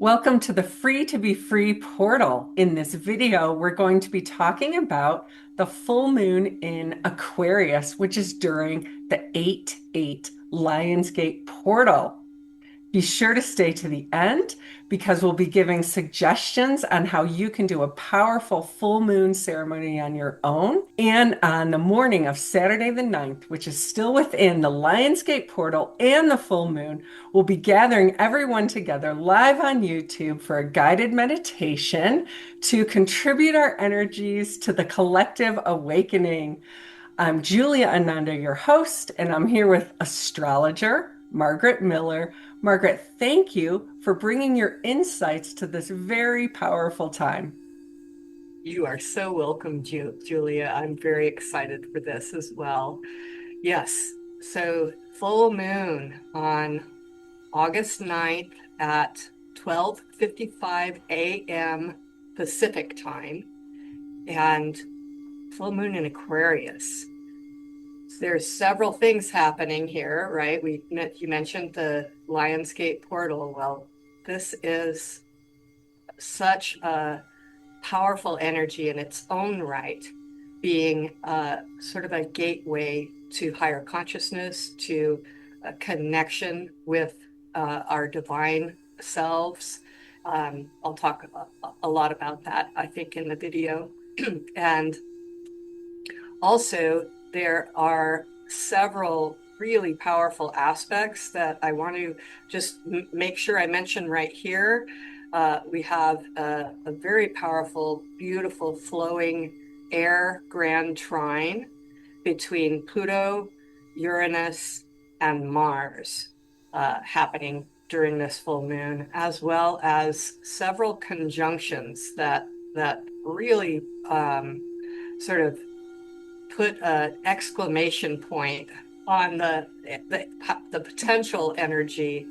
Welcome to the Free to Be Free portal. In this video, we're going to be talking about the full moon in Aquarius, which is during the 8/8 Lionsgate portal. Be sure to stay to the end because we'll be giving suggestions on how you can do a powerful full moon ceremony on your own. And on the morning of Saturday the 9th, which is still within the Lionsgate portal and the full moon, we'll be gathering everyone together live on YouTube for a guided meditation to contribute our energies to the collective awakening. I'm Julia Ananda, your host, and I'm here with astrologer Margaret Miller. Margaret, thank you for bringing your insights to this very powerful time. You are so welcome, Julia. I'm very excited for this as well. Yes, so full moon on August 9th at 12:55 a.m. Pacific time, and full moon in Aquarius. So there's several things happening here, right? You mentioned the Lionsgate portal. Well, this is such a powerful energy in its own right, being sort of a gateway to higher consciousness, to a connection with our divine selves. I'll talk a lot about that, I think, in the video. And also, there are several really powerful aspects that I want to just make sure I mention right here. We have a very powerful, beautiful, flowing air grand trine between Pluto, Uranus, and Mars happening during this full moon, as well as several conjunctions that really sort of put an exclamation point on the potential energy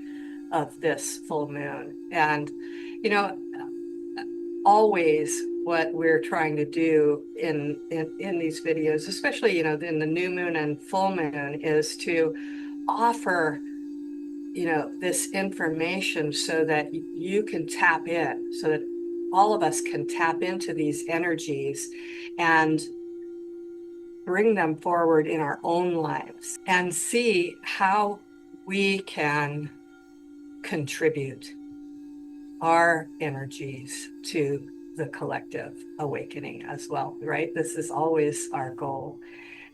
of this full moon. And, you know, always what we're trying to do in these videos, especially, in the new moon and full moon, is to offer, this information so that you can tap in, so that all of us can tap into these energies and bring them forward in our own lives and see how we can contribute our energies to the collective awakening as well, right? This is always our goal.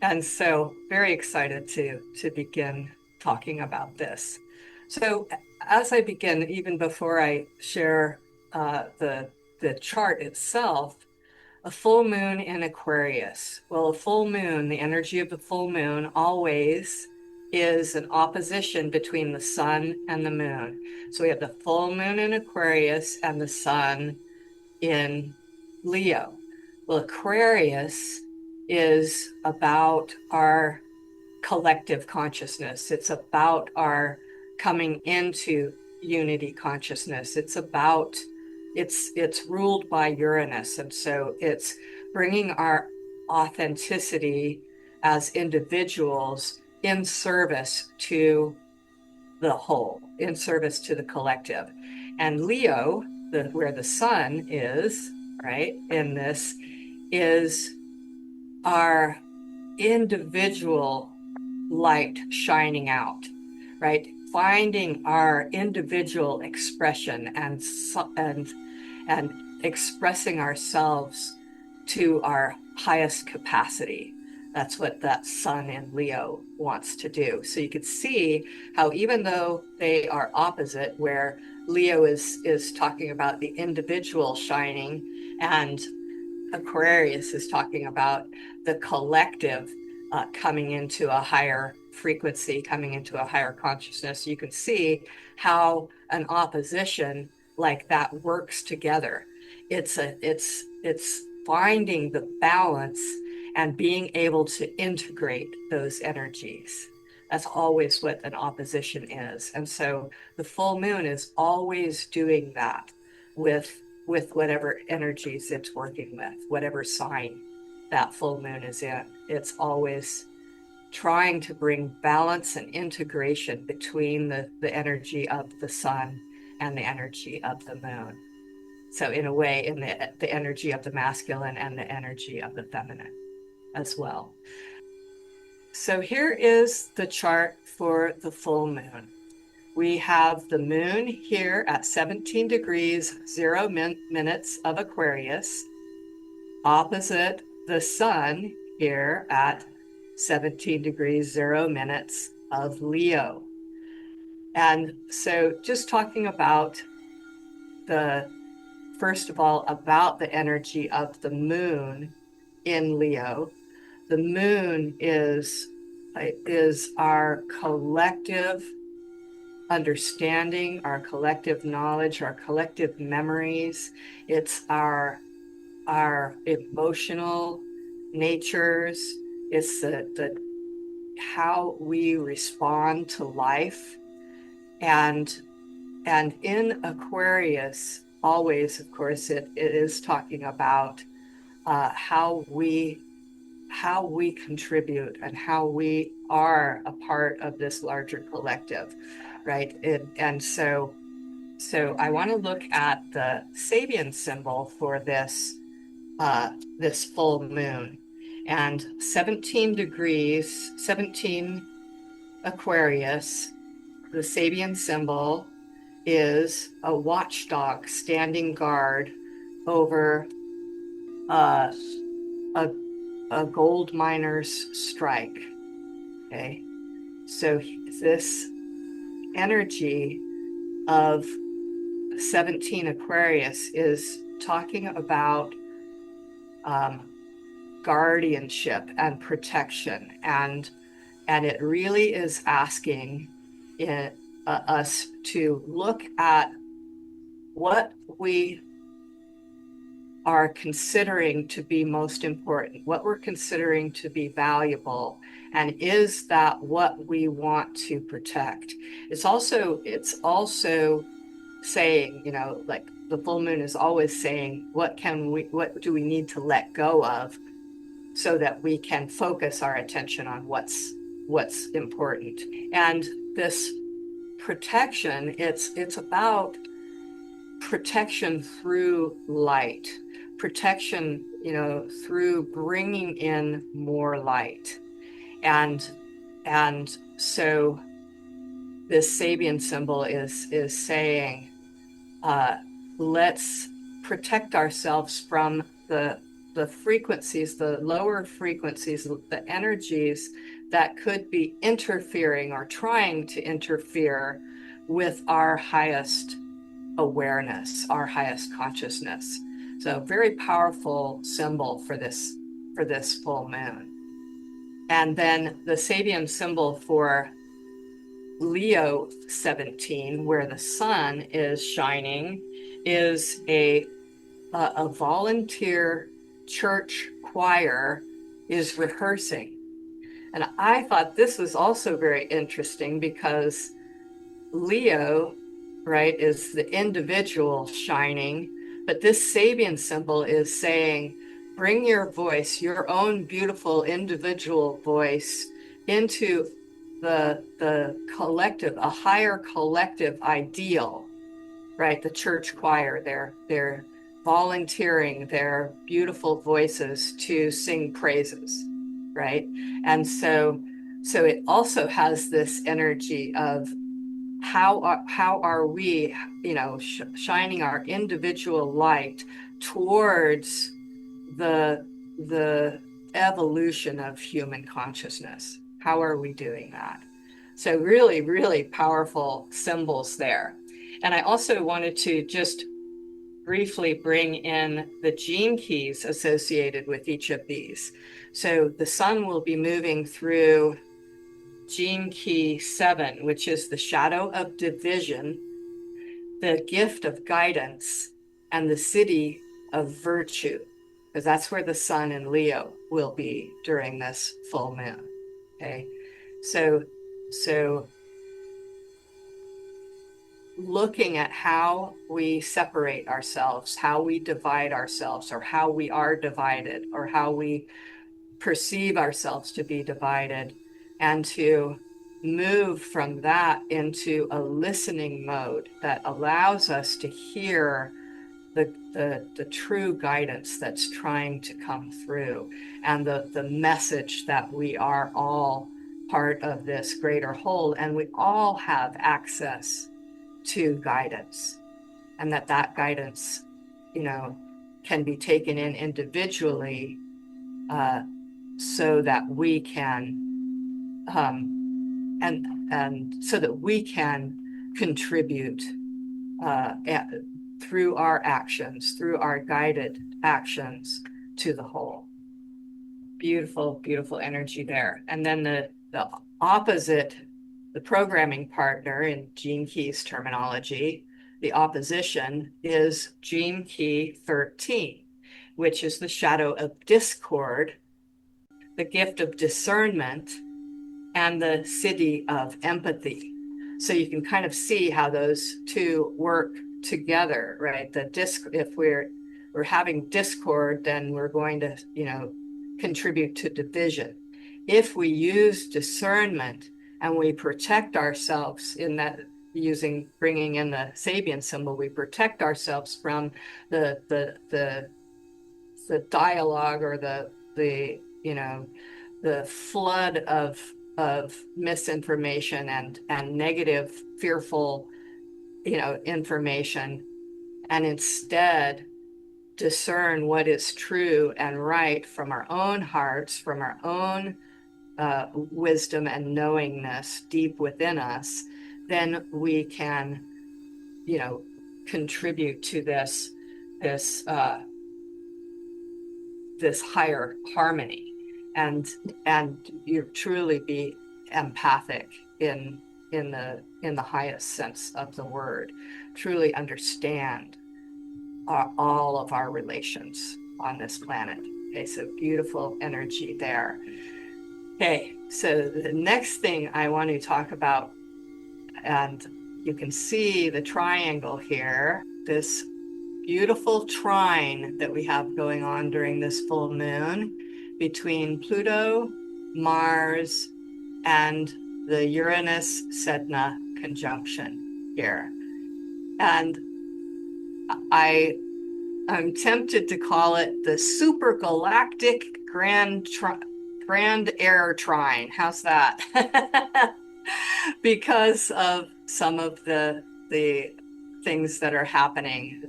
And so very excited to begin talking about this. So as I begin, even before I share the chart itself, a full moon in Aquarius. Well, a full moon, the energy of the full moon always is an opposition between the sun and the moon. So we have the full moon in Aquarius and the sun in Leo. Well, Aquarius is about our collective consciousness. It's about our coming into unity consciousness. It's ruled by Uranus, and so it's bringing our authenticity as individuals in service to the whole, in service to the collective. And Leo, where the sun is, right, in this, is our individual light shining out, right? Finding our individual expression and expressing ourselves to our highest capacity. That's what that sun in Leo wants to do. So you could see how even though they are opposite, where Leo is talking about the individual shining and Aquarius is talking about the collective coming into a higher frequency, coming into a higher consciousness. You can see how an opposition like that works together. It's finding the balance and being able to integrate those energies. That's always what an opposition is. And so the full moon is always doing that with whatever energies it's working with, whatever sign that full moon is in. It's always trying to bring balance and integration between the energy of the sun and the energy of the moon. So in a way, in the energy of the masculine and the energy of the feminine as well. So here is the chart for the full moon. We have the moon here at 17 degrees, 0 minutes of Aquarius, opposite the sun here at 17 degrees, 0 minutes of Leo. And so just talking about first of all, about the energy of the moon in Leo. The moon is our collective understanding, our collective knowledge, our collective memories. It's our emotional natures. It's the how we respond to life. And in Aquarius, always, of course, it is talking about how we contribute and how we are a part of this larger collective, right? And so I want to look at the Sabian symbol for this full moon, and 17 degrees, 17 Aquarius. The Sabian symbol is a watchdog standing guard over uh, a a gold miner's strike. Okay. So this energy of 17 Aquarius is talking about um, guardianship and protection. And it really is asking us to look at what we are considering to be most important, what we're considering to be valuable, and is that what we want to protect? It's also saying, like the full moon is always saying, what do we need to let go of so that we can focus our attention on what's important. And this protection, it's about protection through light, protection, through bringing in more light. And so this Sabian symbol is saying, let's protect ourselves from the frequencies, the lower frequencies, the energies that could be interfering or trying to interfere with our highest awareness, our highest consciousness. So very powerful symbol for this full moon. And then the Sabian symbol for Leo 17, where the sun is shining, is a volunteer church choir is rehearsing. And I thought this was also very interesting because Leo, right, is the individual shining, but this Sabian symbol is saying, bring your voice, your own beautiful individual voice, into the collective, a higher collective ideal, right? The church choir, they're volunteering their beautiful voices to sing praises, right? And so it also has this energy of how are we, shining our individual light towards the evolution of human consciousness. How are we doing that? So really, really powerful symbols there. And I also wanted to just briefly bring in the gene keys associated with each of these. So the sun will be moving through gene key 7, which is the shadow of division, the gift of guidance, and the city of virtue, because that's where the sun in Leo will be during this full moon. Okay. So looking at how we separate ourselves, how we divide ourselves, or how we are divided, or how we perceive ourselves to be divided, and to move from that into a listening mode that allows us to hear the true guidance that's trying to come through, and the message that we are all part of this greater whole, and we all have access to guidance, and that guidance, can be taken in individually, uh, so that we can and so that we can contribute, uh, through our actions, through our guided actions, to the whole. Beautiful, beautiful energy there. And then the opposite, the programming partner in Gene Key's terminology, the opposition is Gene Key 13, which is the shadow of discord, the gift of discernment, and the city of empathy. So you can kind of see how those two work together, right? If we're having discord, then we're going to, contribute to division. If we use discernment and we protect ourselves in that, bringing in the Sabian symbol, we protect ourselves from the dialogue, or the flood of misinformation and negative, fearful, information, and instead discern what is true and right from our own hearts, from our own wisdom and knowingness deep within us, then we can, contribute to this this higher harmony, and you truly be empathic in the highest sense of the word, truly understand all of our relations on this planet. Okay, so beautiful energy there. Okay, so the next thing I want to talk about, and you can see the triangle here, this beautiful trine that we have going on during this full moon between Pluto, Mars, and the Uranus Sedna conjunction here. And I'm tempted to call it the supergalactic grand air trine. How's that? Because of some of the things that are happening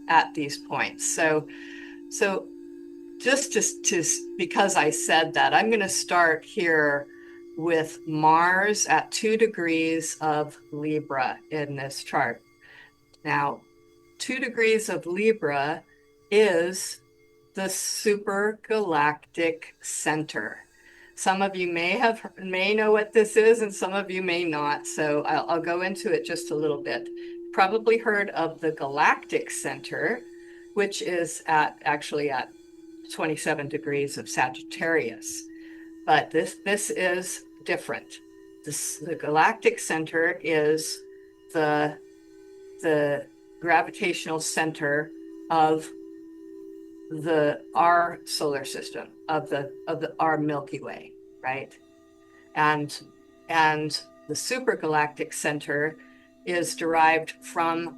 at these points. So just because I said that, I'm going to start here with Mars at 2 degrees of Libra in this chart. Now, 2 degrees of Libra is the supergalactic center. Some of you may know what this is, and some of you may not. So I'll go into it just a little bit. Probably heard of the galactic center, which is actually at 27 degrees of Sagittarius. But this is different. The galactic center is the gravitational center of our solar system, of our Milky Way, right? And the supergalactic center is derived from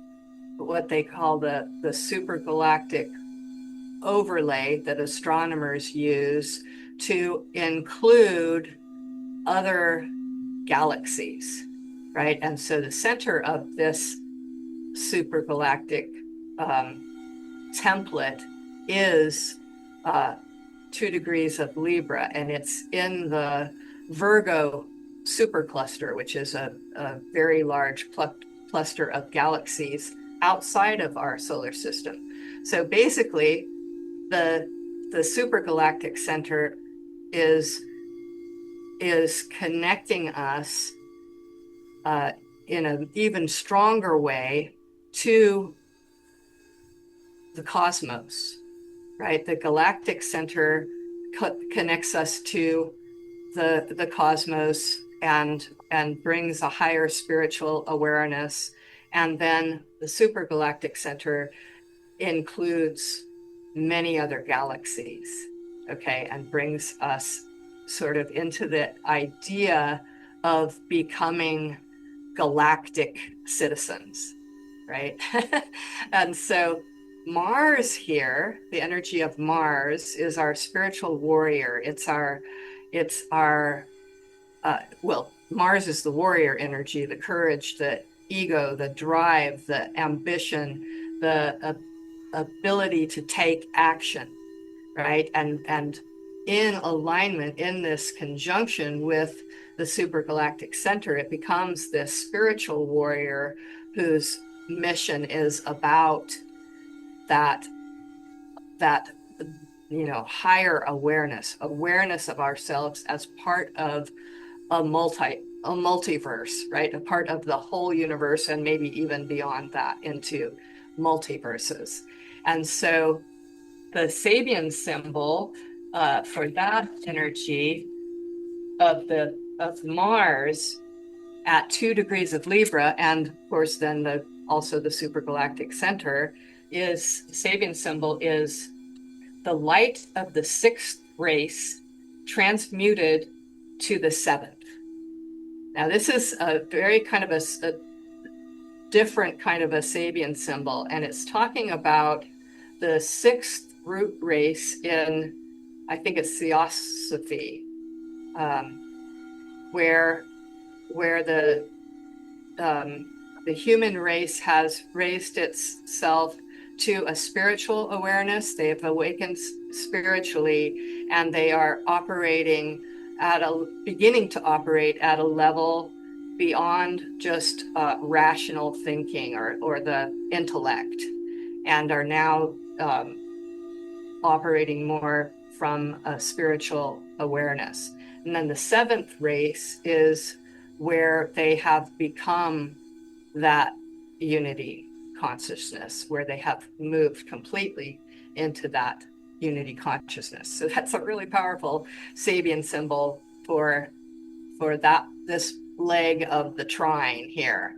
what they call the supergalactic overlay that astronomers use to include other galaxies, right? And so the center of this supergalactic template is 2 degrees of Libra, and it's in the Virgo supercluster, which is a very large cluster of galaxies outside of our solar system. So basically, the supergalactic center is connecting us in an even stronger way to the cosmos, right? The galactic center connects us to the cosmos and brings a higher spiritual awareness. And then the supergalactic center includes many other galaxies, okay, and brings us sort of into the idea of becoming galactic citizens, right? And so Mars here, the energy of Mars is our spiritual warrior. Well, Mars is the warrior energy, the courage, the ego, the drive, the ambition, the ability to take action, right? And in alignment, in this conjunction with the supergalactic center, it becomes this spiritual warrior whose mission is about that that higher awareness of ourselves as part of a multiverse, right? A part of the whole universe, and maybe even beyond that into multiverses. And so the Sabian symbol for that energy of Mars at 2 degrees of Libra, and of course then also the supergalactic center, is Sabian symbol is the light of the sixth race transmuted to the seventh. Now this is a very kind of a different kind of a Sabian symbol, and it's talking about the sixth root race in, I think it's Theosophy, where the human race has raised itself to a spiritual awareness. They have awakened spiritually, and they are beginning to operate at a level beyond just rational thinking or the intellect, and are now operating more from a spiritual awareness. And then the seventh race is where they have become that unity consciousness, where they have moved completely into that unity consciousness. So that's a really powerful Sabian symbol for this leg of the trine here.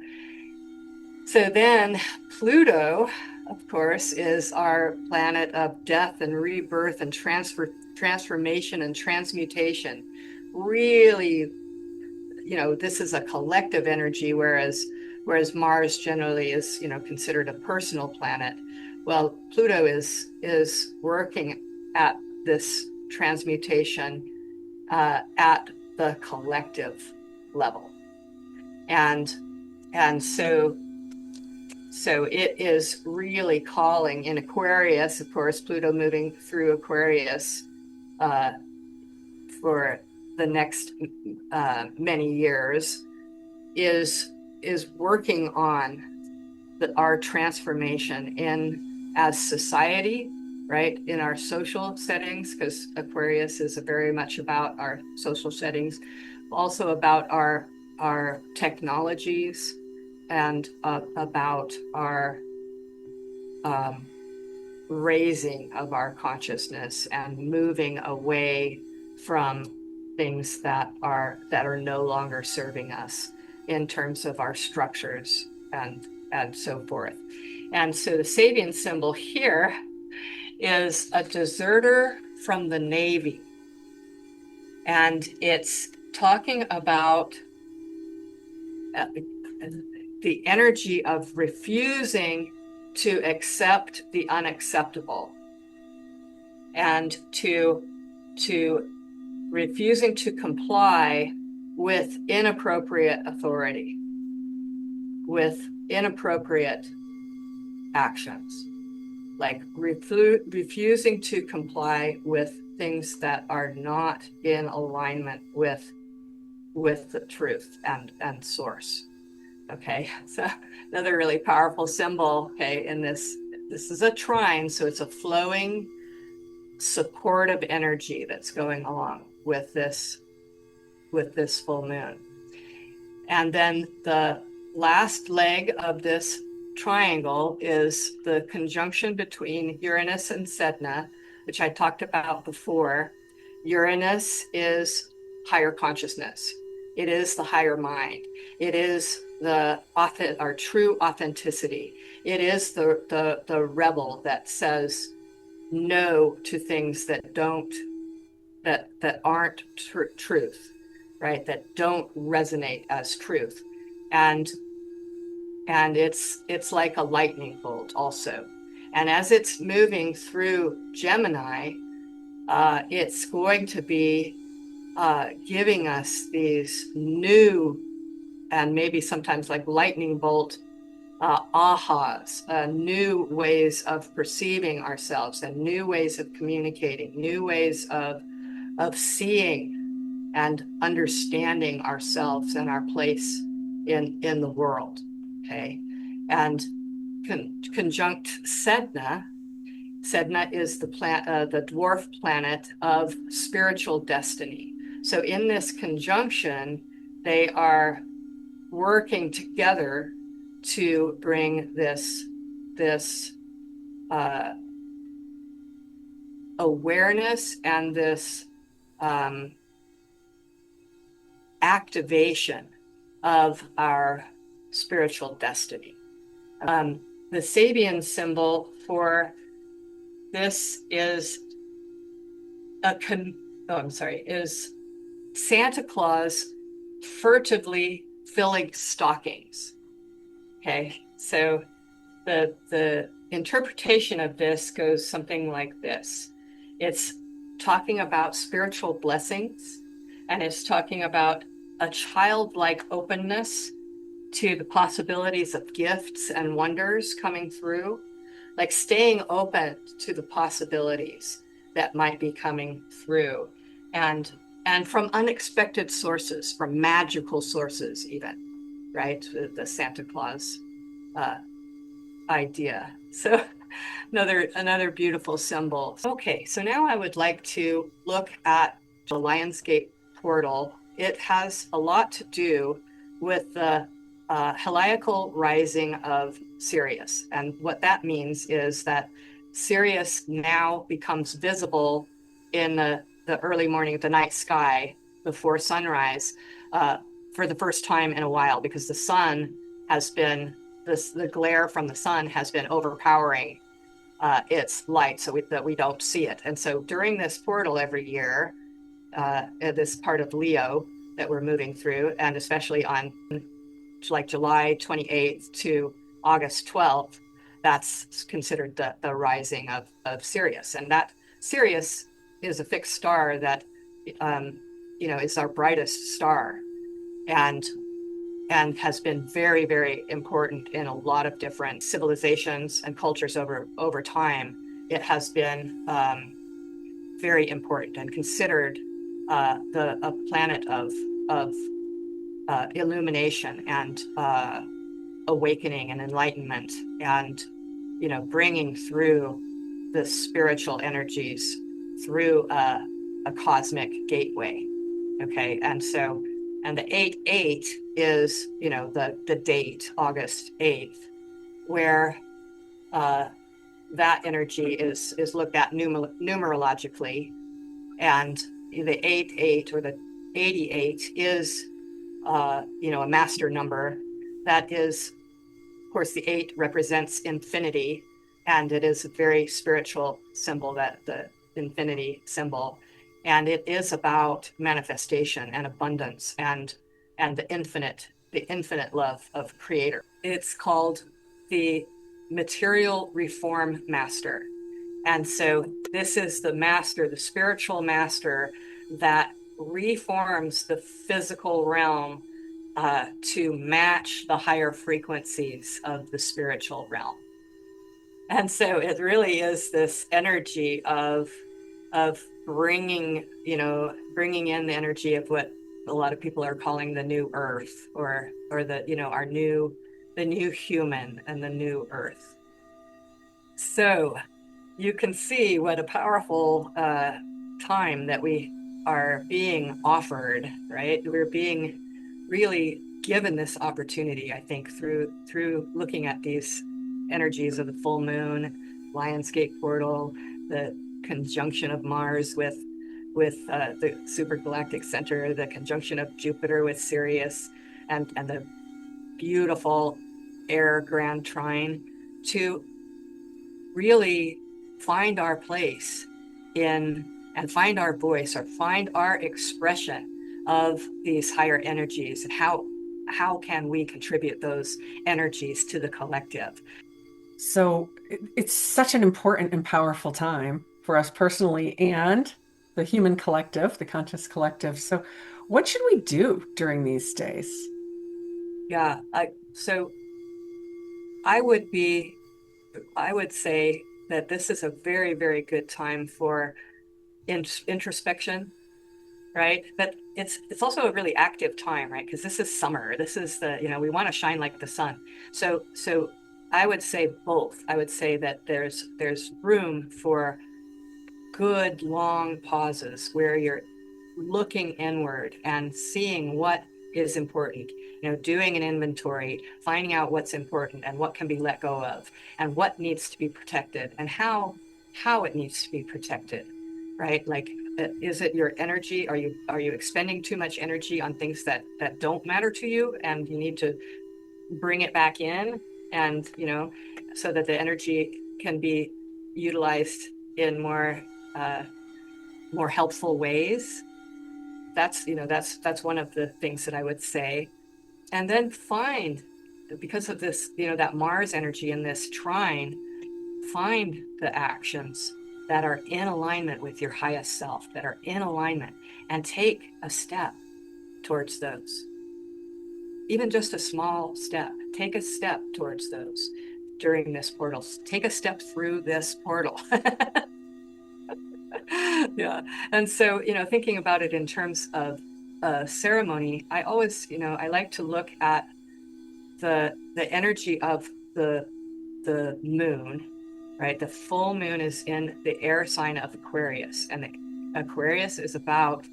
So then Pluto, of course, is our planet of death and rebirth and transformation and transmutation. Really, this is a collective energy, whereas Mars generally is, considered a personal planet. Well, Pluto is working at this transmutation at the collective level, and so it is really calling in Aquarius. Of course, Pluto moving through Aquarius for the next many years is working on our transformation as society, right? In our social settings, because Aquarius is very much about our social settings, also about our technologies, and about our raising of our consciousness and moving away from things that are no longer serving us in terms of our structures and so forth. And so the Sabian symbol here is a deserter from the Navy, and it's talking about the energy of refusing to accept the unacceptable, and to refusing to comply with inappropriate authority, with inappropriate actions, like refusing to comply with things that are not in alignment with the truth and source. Okay, so another really powerful symbol, okay, in this is a trine, so it's a flowing, supportive energy that's going along with this full moon. And then the last leg of this triangle is the conjunction between Uranus and Sedna, which I talked about before. Uranus is higher consciousness. It is the higher mind. It is our true authenticity. It is the rebel that says no to things that aren't truth, right, that don't resonate as truth. And it's like a lightning bolt also. And as it's moving through Gemini, it's going to be giving us these new and maybe sometimes like lightning bolt ahas, new ways of perceiving ourselves and new ways of communicating, new ways of seeing and understanding ourselves and our place in the world. Okay, and conjunct Sedna. Sedna is the dwarf planet of spiritual destiny. So in this conjunction, they are working together to bring this uh, awareness and this um, activation of our spiritual destiny. The Sabian symbol for this is is Santa Claus furtively filling stockings. Okay, so the interpretation of this goes something like this. It's talking about spiritual blessings, and it's talking about a childlike openness to the possibilities of gifts and wonders coming through, like staying open to the possibilities that might be coming through, and from unexpected sources, from magical sources even, right? The Santa Claus uh, idea. So another beautiful symbol. Okay, so now I would like to look at the Lionsgate portal. It has a lot to do with the heliacal rising of Sirius. And what that means is that Sirius now becomes visible in the early morning, the night sky before sunrise, for the first time in a while, because the sun has been, the glare from the sun has been overpowering its light, so that we don't see it. And so during this portal every year, this part of Leo that we're moving through, and especially on like July 28th to August 12th, that's considered the rising of Sirius. And that Sirius is a fixed star that, is our brightest star, and has been very, very important in a lot of different civilizations and cultures over time. It has been very important and considered a planet of illumination and awakening and enlightenment, and bringing through the spiritual energies through a cosmic gateway. Okay, and so, and the 8-8 is the date, August 8th, where that energy is looked at numerologically, and the 8-8 or the 88 is a master number. That is, of course, the 8 represents infinity, and it is a very spiritual symbol, that the infinity symbol, and it is about manifestation and abundance and the infinite love of Creator. It's called the material reform master. And so this is the master, the spiritual master, that reforms the physical realm to match the higher frequencies of the spiritual realm. And so it really is this energy of bringing in the energy of what a lot of people are calling the new earth, or the new human and the new earth. So you can see what a powerful time that we are being offered, right? We're being really given this opportunity, I think, through looking at these energies of the full moon, Lionsgate portal, the conjunction of Mars with the supergalactic center, the conjunction of Jupiter with Sirius, and the beautiful air grand trine, to really find our place in, and find our voice, or find our expression of these higher energies, and how can we contribute those energies to the collective. So it's such an important and powerful time for us personally and the human collective, the conscious collective. So, what should we do during these days? Yeah, so I would be, I would say that this is a very, very good time for introspection, right? But it's also a really active time, right? Because this is summer. This is we want to shine like the sun. So I would say both. I would say that there's room for good long pauses where you're looking inward and seeing what is important, doing an inventory, finding out what's important and what can be let go of, and what needs to be protected, and how it needs to be protected, right? Like, is it your energy? Are you expending too much energy on things that don't matter to you, and you need to bring it back in, and so that the energy can be utilized in uh, more helpful ways. That's one of the things that I would say. And then find, because of this, that Mars energy in this trine, find the actions that are in alignment with your highest self, that are in alignment, and take a step towards those. Even just a small step, take a step towards those during this portal. Take a step through this portal. Yeah. And so, thinking about it in terms of ceremony, I always, I like to look at the energy of the moon, right? The full moon is in the air sign of Aquarius, and the Aquarius is about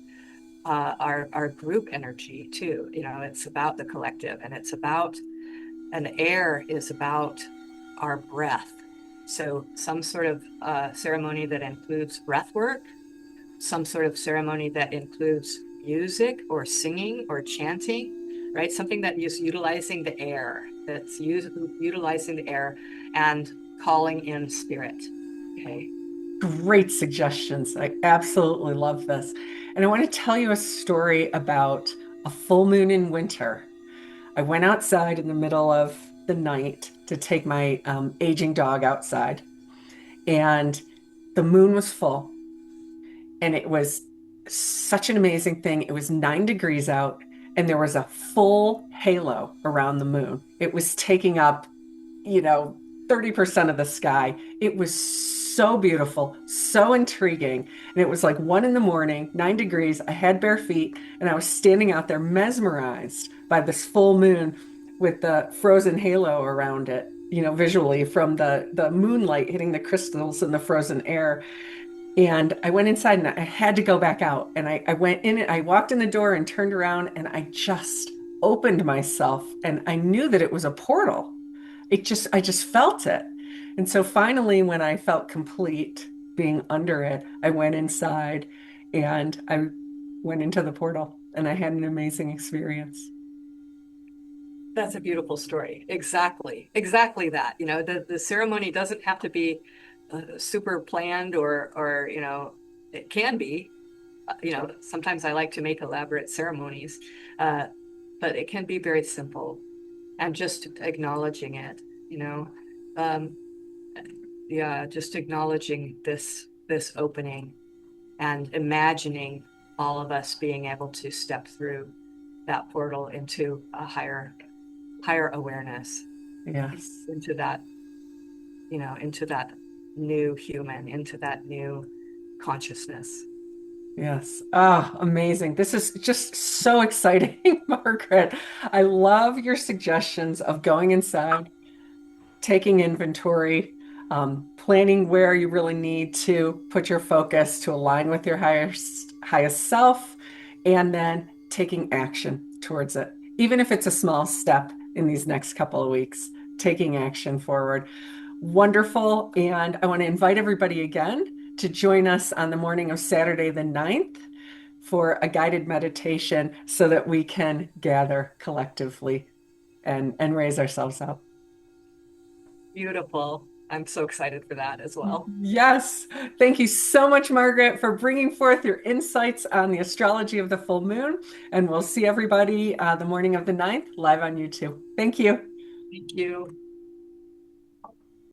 our group energy too. It's about the collective, and and the air is about our breath. So some sort of ceremony that includes breath work, some sort of ceremony that includes music or singing or chanting, right? Something that is utilizing the air, utilizing the air and calling in spirit. Okay. Great suggestions. I absolutely love this. And I want to tell you a story about a full moon in winter. I went outside in the middle of the night to take my aging dog outside, and the moon was full, and it was such an amazing thing. It was 9 degrees out, and there was a full halo around the moon. It was taking up, you know, 30% of the sky. It was so beautiful, so intriguing. And it was like 1 in the morning, 9 degrees. I had bare feet, and I was standing out there mesmerized by this full moon with the frozen halo around it, visually from the moonlight hitting the crystals in the frozen air. And I went inside and I had to go back out. And I went in, I walked in the door and turned around and I just opened myself and I knew that it was a portal. I just felt it. And so finally, when I felt complete being under it, I went inside and I went into the portal and I had an amazing experience. That's a beautiful story. Exactly that. The ceremony doesn't have to be super planned, or it can be. Sometimes I like to make elaborate ceremonies, uh, but it can be very simple, and just acknowledging it, you know. Um, yeah, just acknowledging this opening and imagining all of us being able to step through that portal into a higher awareness, Yes. into that, into that new human, into that new consciousness. Yes. Ah, amazing. This is just so exciting, Margaret. I love your suggestions of going inside, taking inventory, planning where you really need to put your focus to align with your highest self, and then taking action towards it. Even if it's a small step in these next couple of weeks, taking action forward. Wonderful. And I want to invite everybody again to join us on the morning of Saturday the 9th for a guided meditation so that we can gather collectively and raise ourselves up. Beautiful. I'm so excited for that as well. Yes. Thank you so much, Margaret, for bringing forth your insights on the astrology of the full moon. And we'll see everybody the morning of the 9th live on YouTube. Thank you. Thank you.